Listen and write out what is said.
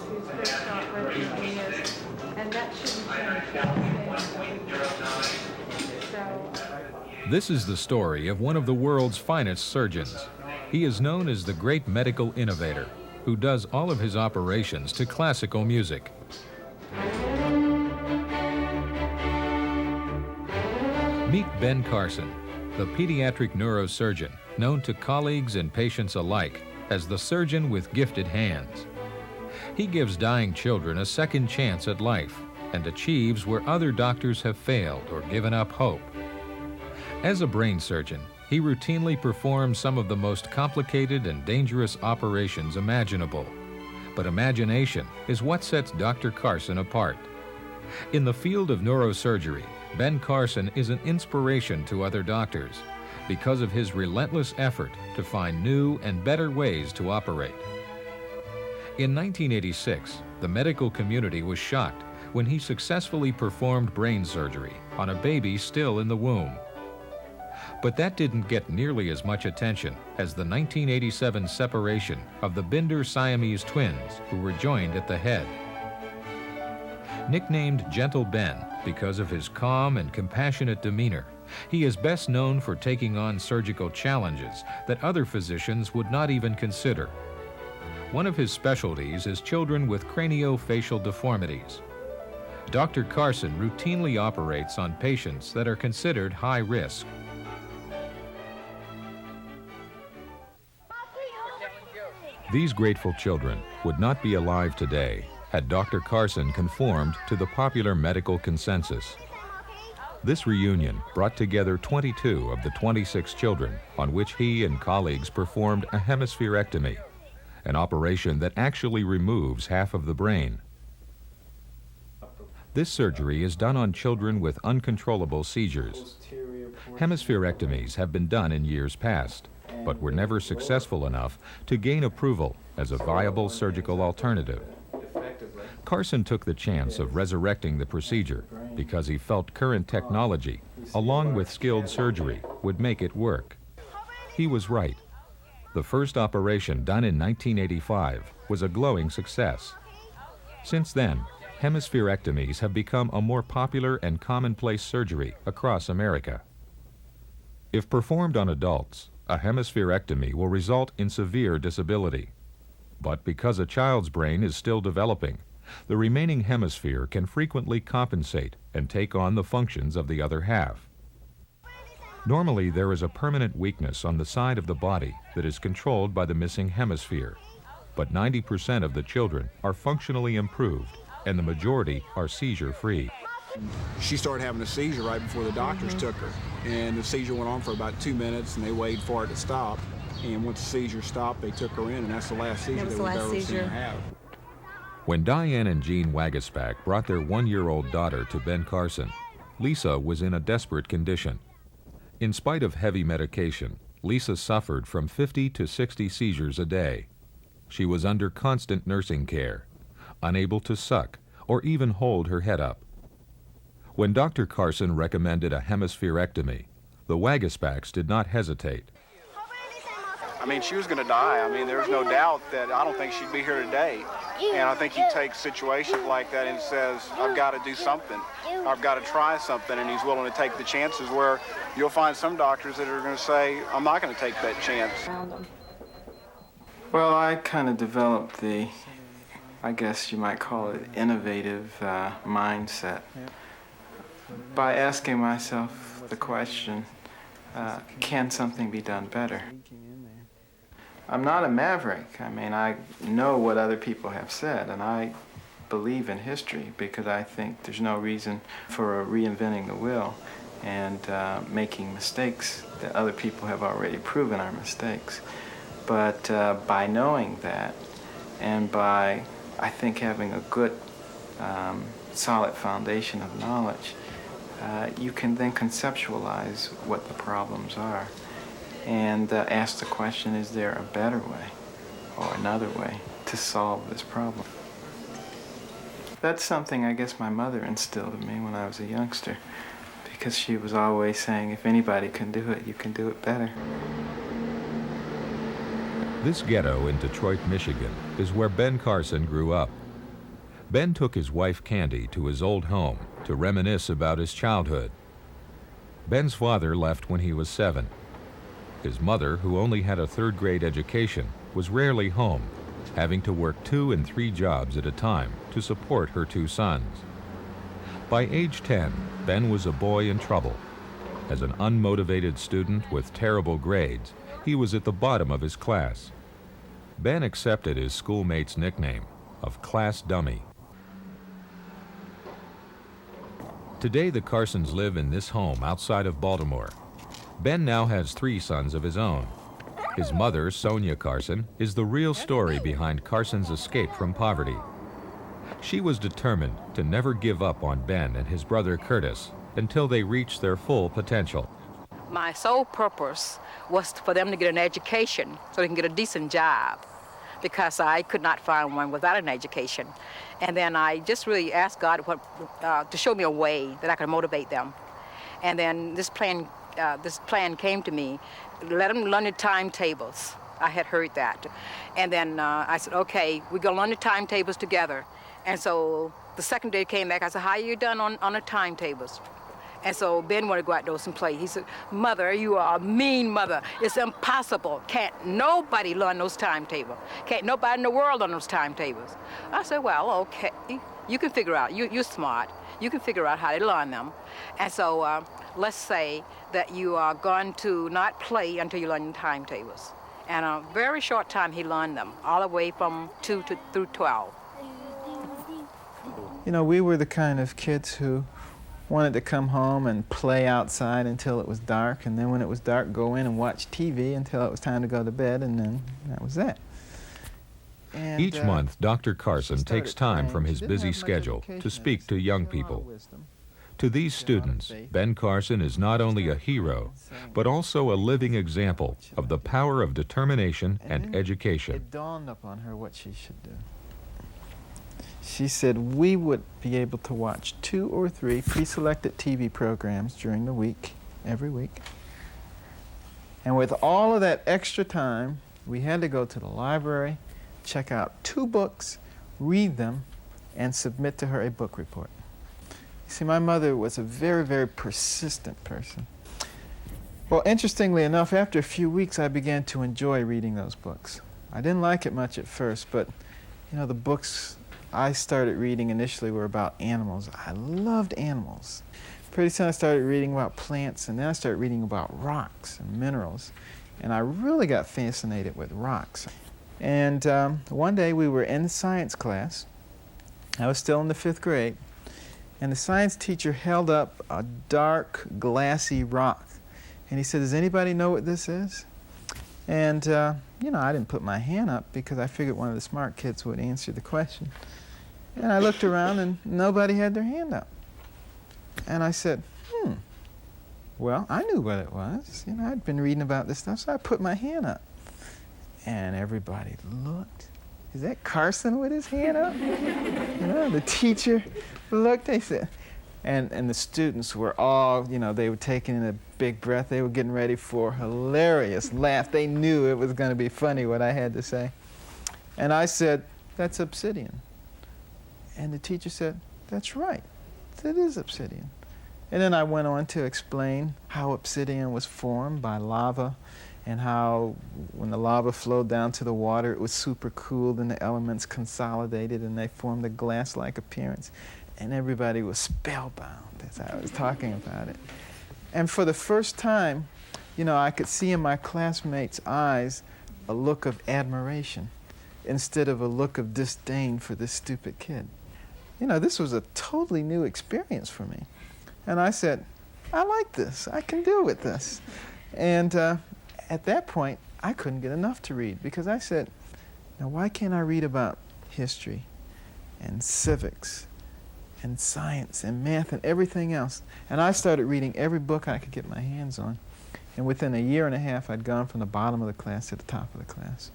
whose first operation he is, and that shouldn't change. So. This is the story of one of the world's finest surgeons. He is known as the great medical innovator, who does all of his operations to classical music. Meet Ben Carson, the pediatric neurosurgeon, known to colleagues and patients alike as the surgeon with gifted hands. He gives dying children a second chance at life and achieves where other doctors have failed or given up hope. As a brain surgeon, he routinely performs some of the most complicated and dangerous operations imaginable. But imagination is what sets Dr. Carson apart. In the field of neurosurgery, Ben Carson is an inspiration to other doctors because of his relentless effort to find new and better ways to operate. In 1986, the medical community was shocked when he successfully performed brain surgery on a baby still in the womb. But that didn't get nearly as much attention as the 1987 separation of the Binder Siamese twins, who were joined at the head. Nicknamed Gentle Ben because of his calm and compassionate demeanor, he is best known for taking on surgical challenges that other physicians would not even consider. One of his specialties is children with craniofacial deformities. Dr. Carson routinely operates on patients that are considered high risk. These grateful children would not be alive today had Dr. Carson conformed to the popular medical consensus. This reunion brought together 22 of the 26 children on which he and colleagues performed a hemispherectomy, an operation that actually removes half of the brain. This surgery is done on children with uncontrollable seizures. Hemispherectomies have been done in years past, but were never successful enough to gain approval as a viable surgical alternative. Carson took the chance of resurrecting the procedure because he felt current technology, along with skilled surgery, would make it work. He was right. The first operation, done in 1985, was a glowing success. Since then, hemispherectomies have become a more popular and commonplace surgery across America. If performed on adults, a hemispherectomy will result in severe disability. But because a child's brain is still developing, the remaining hemisphere can frequently compensate and take on the functions of the other half. Normally, there is a permanent weakness on the side of the body that is controlled by the missing hemisphere, but 90% of the children are functionally improved, and the majority are seizure-free. She started having a seizure right before the doctors took her, and the seizure went on for about 2 minutes, and they waited for it to stop. And once the seizure stopped, they took her in, and that's the last seizure that we've ever seen her have. When Diane and Jean Wagaspak brought their 1-year-old daughter to Ben Carson, Lisa was in a desperate condition. In spite of heavy medication, Lisa suffered from 50 to 60 seizures a day. She was under constant nursing care, unable to suck or even hold her head up. When Dr. Carson recommended a hemispherectomy, the Wagaspaks did not hesitate. I mean, she was going to die. I mean, there's no doubt that I don't think she'd be here today. And I think he takes situations like that and says, I've got to do something. I've got to try something. And he's willing to take the chances where you'll find some doctors that are going to say, I'm not going to take that chance. Well, I kind of developed the, I guess you might call it, innovative mindset by asking myself the question, can something be done better? I'm not a maverick. I mean, I know what other people have said, and I believe in history because I think there's no reason for reinventing the wheel and making mistakes that other people have already proven are mistakes. But by knowing that, and by, I think, having a good, solid foundation of knowledge, you can then conceptualize what the problems are and ask the question, is there a better way or another way to solve this problem? That's something I guess my mother instilled in me when I was a youngster, because she was always saying, if anybody can do it, you can do it better. This ghetto in Detroit, Michigan is where Ben Carson grew up, Ben took his wife Candy to his old home to reminisce about his childhood. Ben's father left when he was 7. His mother, who only had a 3rd-grade education, was rarely home, having to work 2 and 3 jobs at a time to support her 2 sons. By age 10, Ben was a boy in trouble. As an unmotivated student with terrible grades, he was at the bottom of his class. Ben accepted his schoolmates' nickname of Class Dummy. Today, the Carsons live in this home outside of Baltimore. Ben now has 3 sons of his own. His mother, Sonia Carson, is the real story behind Carson's escape from poverty. She was determined to never give up on Ben and his brother Curtis until they reached their full potential. My sole purpose was for them to get an education so they can get a decent job, because I could not find one without an education. And then I just really asked God to show me a way that I could motivate them. And then this plan came to me. Let them learn the timetables. I had heard that. And then I said, okay, we're going to learn the timetables together. And so the second day came back, I said, how are you done on the timetables? And so Ben wanted to go outdoors and play. He said, Mother, you are a mean mother. It's impossible. Can't nobody learn those timetables. Can't nobody in the world learn those timetables. I said, well, okay, you can figure out. You're smart. You can figure out how to learn them. And so let's say that you are going to not play until you learn the timetables. And a very short time he learned them, all the way from 2 through 12. You know, we were the kind of kids who wanted to come home and play outside until it was dark, and then when it was dark, go in and watch TV until it was time to go to bed, and then that was that. And, Each month, Dr. Carson takes time from his busy schedule to speak to young people. To these students, Ben Carson is not only a hero, but also a living example of the power of determination and education. It dawned upon her what she should do. She said we would be able to watch 2 or 3 pre-selected TV programs during the week, every week. And with all of that extra time, we had to go to the library, check out 2 books, read them, and submit to her a book report. You see, my mother was a very, very persistent person. Well, interestingly enough, after a few weeks, I began to enjoy reading those books. I didn't like it much at first, but, you know, the books I started reading initially were about animals. I loved animals. Pretty soon I started reading about plants, and then I started reading about rocks and minerals. And I really got fascinated with rocks. And one day we were in science class. I was still in the 5th grade. And the science teacher held up a dark, glassy rock. And he said, does anybody know what this is? And, you know, I didn't put my hand up because I figured one of the smart kids would answer the question. And I looked around and nobody had their hand up. And I said, well, I knew what it was. You know, I'd been reading about this stuff, so I put my hand up. And everybody looked. Is that Carson with his hand up? You know, the teacher looked, they said, and the students were all, you know, they were taking in a big breath. They were getting ready for a hilarious laugh. They knew it was going to be funny what I had to say. And I said, that's obsidian. And the teacher said, that's right, it is obsidian. And then I went on to explain how obsidian was formed by lava, and how when the lava flowed down to the water, it was supercooled and the elements consolidated and they formed a glass-like appearance. And everybody was spellbound as I was talking about it. And for the first time, you know, I could see in my classmates' eyes a look of admiration instead of a look of disdain for this stupid kid. You know, this was a totally new experience for me. And I said, I like this. I can deal with this. And at that point, I couldn't get enough to read because I said, now why can't I read about history and civics and science and math and everything else? And I started reading every book I could get my hands on. And within a year and a half, I'd gone from the bottom of the class to the top of the class.